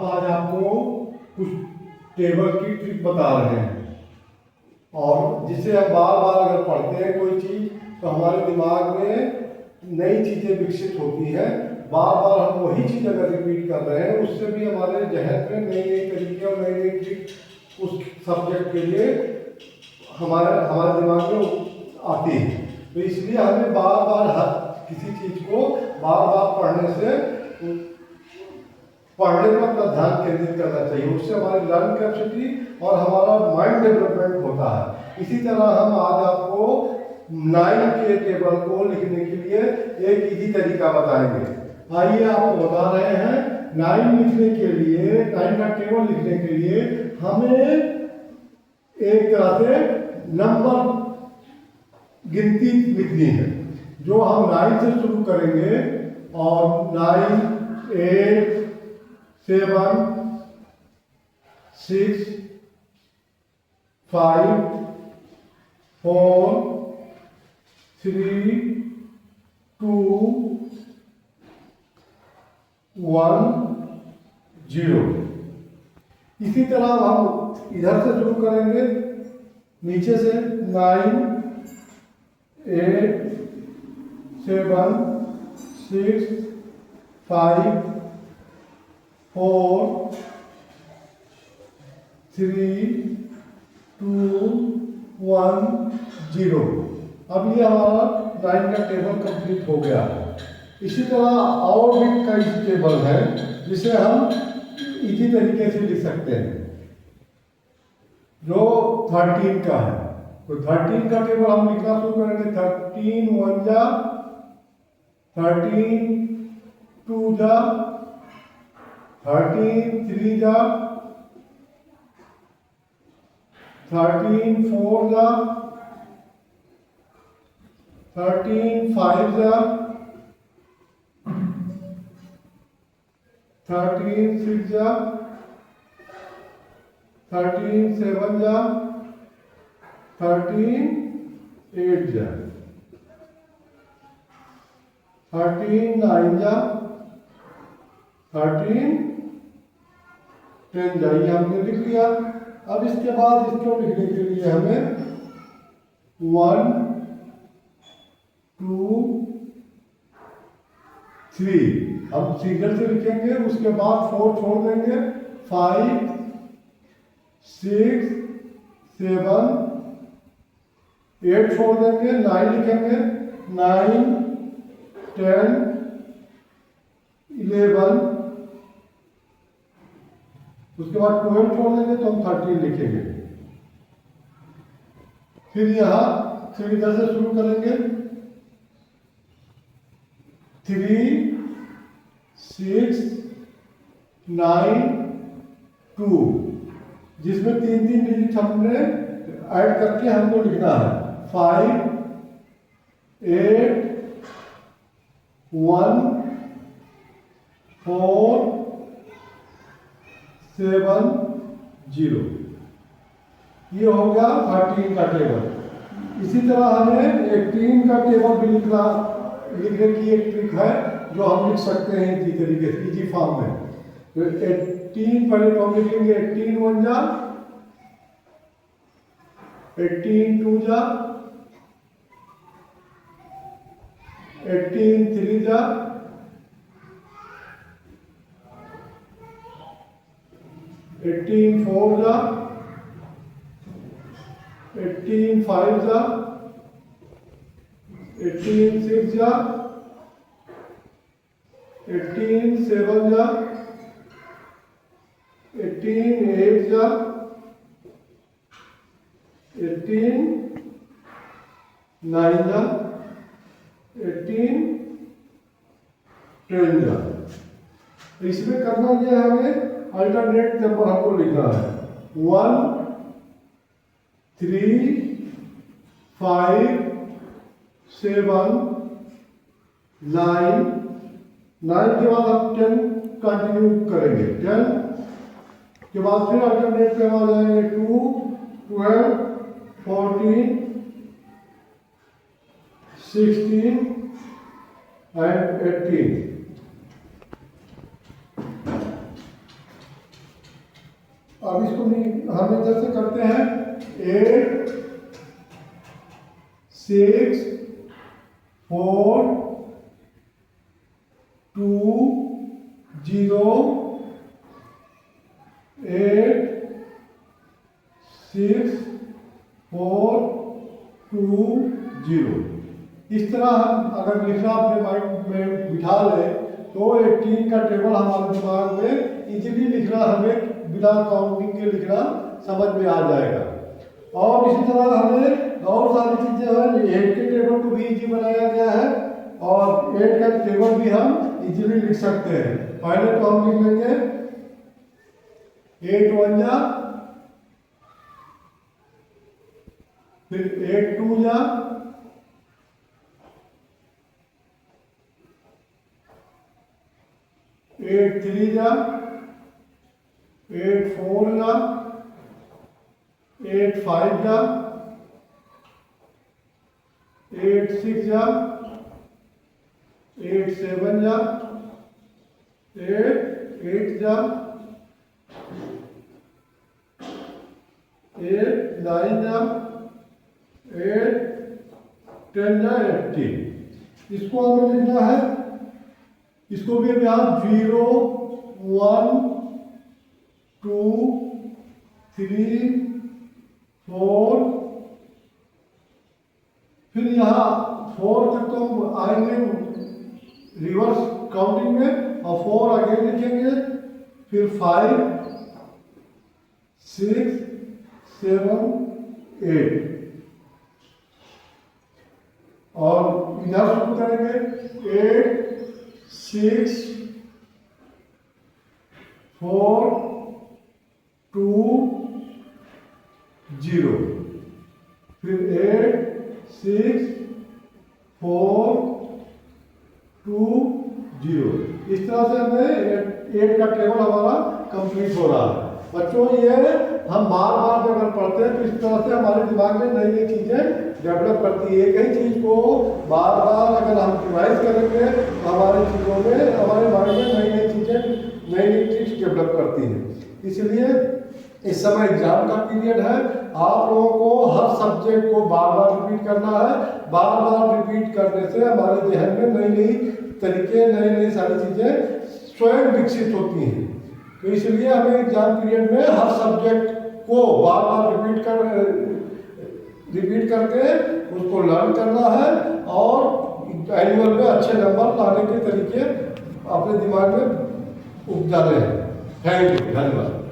आज आपको कुछ टेबल की ट्रिक बता रहे हैं, और जिसे हम बार बार अगर पढ़ते हैं कोई चीज़ तो हमारे दिमाग में नई चीज़ें विकसित होती हैं। बार बार हम वही चीज़ अगर रिपीट कर रहे हैं उससे भी हमारे जहन में नई नई तरीके और नई नई ट्रिक उस सब्जेक्ट के लिए हमारे दिमाग में आती है। तो इसलिए हमें बार बार हर किसी चीज़ को बार बार पढ़ने पर अपना ध्यान केंद्रित करना चाहिए। उससे हमारी लर्न कैपेसिटी और हमारा माइंड डेवलपमेंट होता है। इसी तरह हम आज आपको 9 के टेबल को लिखने के लिए एक इजी तरीका बताएंगे। आइए आपको बता रहे हैं 9 लिखने के लिए, 9 का टेबल लिखने के लिए हमें एक तरह से नंबर गिनती लिखनी है, जो हम 9 से शुरू करेंगे और 9, 8, 7, 6, 5, 4, 3, 2, 1, 0। इसी तरह हम इधर से शुरू करेंगे, नीचे से 9, 8, 7, 6, 5, 4, 3, 2, 1, 0। अब ये हमारा 9 का टेबल कंप्लीट हो गया है। इसी तरह और भी कई टेबल हैं जिसे हम इजी तरीके से लिख सकते हैं, जो 13 का है। तो 13 का टेबल हम लिखना शुरू करेंगे। 13 1 जा, 13 2 जा, 13 3 जा, 13 4 जा, 13 5 जा, 13 6 जा, 13 7 जा, 13 8 जा, 13 9 जा, 13 10 जा। ये हमने लिख लिया। अब इसके बाद इसको लिखने के लिए हमें 1 2 3 हम सिंगल से लिखेंगे, उसके बाद 4 छोड़ देंगे, 5 6 7 8 छोड़ देंगे, 9 लिखेंगे, 9 10 11, उसके बाद 12 छोड़ देंगे तो हम 13 लिखेंगे। फिर इधर से शुरू करेंगे, 3 6 9 2, जिसमें 3 डिजिट हमने ऐड करके हमको लिखना है। 5 8 1 4 7 0। ये हो गया 13 का टेबल। इसी तरह हमें 18 का टेबल भी लिखने की एक ट्रिक है, जो हम लिख सकते हैं इसी तरीके से, इजी फॉर्म में। तो 18 पहले तो हम लिखेंगे 18 1 जा, 18 2 जा, 18 3 जा, 18 4 जा, 18 5 जा, 18 6 जा, 18 7 जा, 18 8 जा, 18 9 जा, 18 10 जा। इसमें करना यह है, हमें अल्टरनेट नंबर हमको लिखना है। 1 3 5 7 9 के बाद हम 10 कंटिन्यू करेंगे। 10 के बाद फिर अल्टरनेट पे आ जाएंगे 2 12 14 16 and 18। अब इसको हम इधर से करते हैं 8 6 4 2 0 8 6 4 2 0। इस तरह हम अगर लिखना अपने माइंड में बिठा लें तो 18 का टेबल हमारे दिमाग में इजीली लिखना, हमें बिना काउंटिंग के लिखना समझ में आ जाएगा। और इसी तरह हमें और सारी चीज़ें हैं, 8 के टेबल को भी इजी बनाया गया है और 8 का टेबल भी हम इजीली लिख सकते हैं। पहले तो हम लिख लेंगे 8 1 जा, फिर 8 2 जा, 8 3 जा, 8 4 जा, 8 5 जा, 8 6 जा, 8 7 जा, 8 8 जा, 8 9 जा, 8 10 जा, 18। इसको हमें लिखना है, इसको भी अभी आप 0 1 2 3 4, फिर यहाँ 4 तक तो हम आएंगे रिवर्स काउंटिंग में और 4 आगे लिखेंगे, फिर 5 6 7 8 और इधर शुरू करेंगे 8 6 4 2 0, फिर 8 6 4 2 0। इस तरह से हमें 8 का टेबल हमारा कंप्लीट हो रहा है। बच्चों ये हम बार बार अगर पढ़ते हैं तो इस तरह से हमारे दिमाग में नई नई चीज़ें डेवलप करती है। एक ही चीज़ को बार बार अगर हम रिवाइज करेंगे तो हमारी चीज़ों में, हमारे माइंड में नई नई चीज़ें, नई नई चीज़ डेवलप करती हैं। इसलिए इस समय एग्जाम का पीरियड है, आप लोगों को हर सब्जेक्ट को बार बार रिपीट करना है। बार बार रिपीट करने से हमारे जहन में नई नई तरीके, नई नई सारी चीज़ें स्वयं विकसित होती हैं। तो इसलिए हमें एग्जाम पीरियड में हर सब्जेक्ट को बार बार रिपीट करके उसको लर्न करना है और एनुअल में अच्छे नंबर लाने के तरीके अपने दिमाग में उपजाने हैं। थैंक यू, धन्यवाद।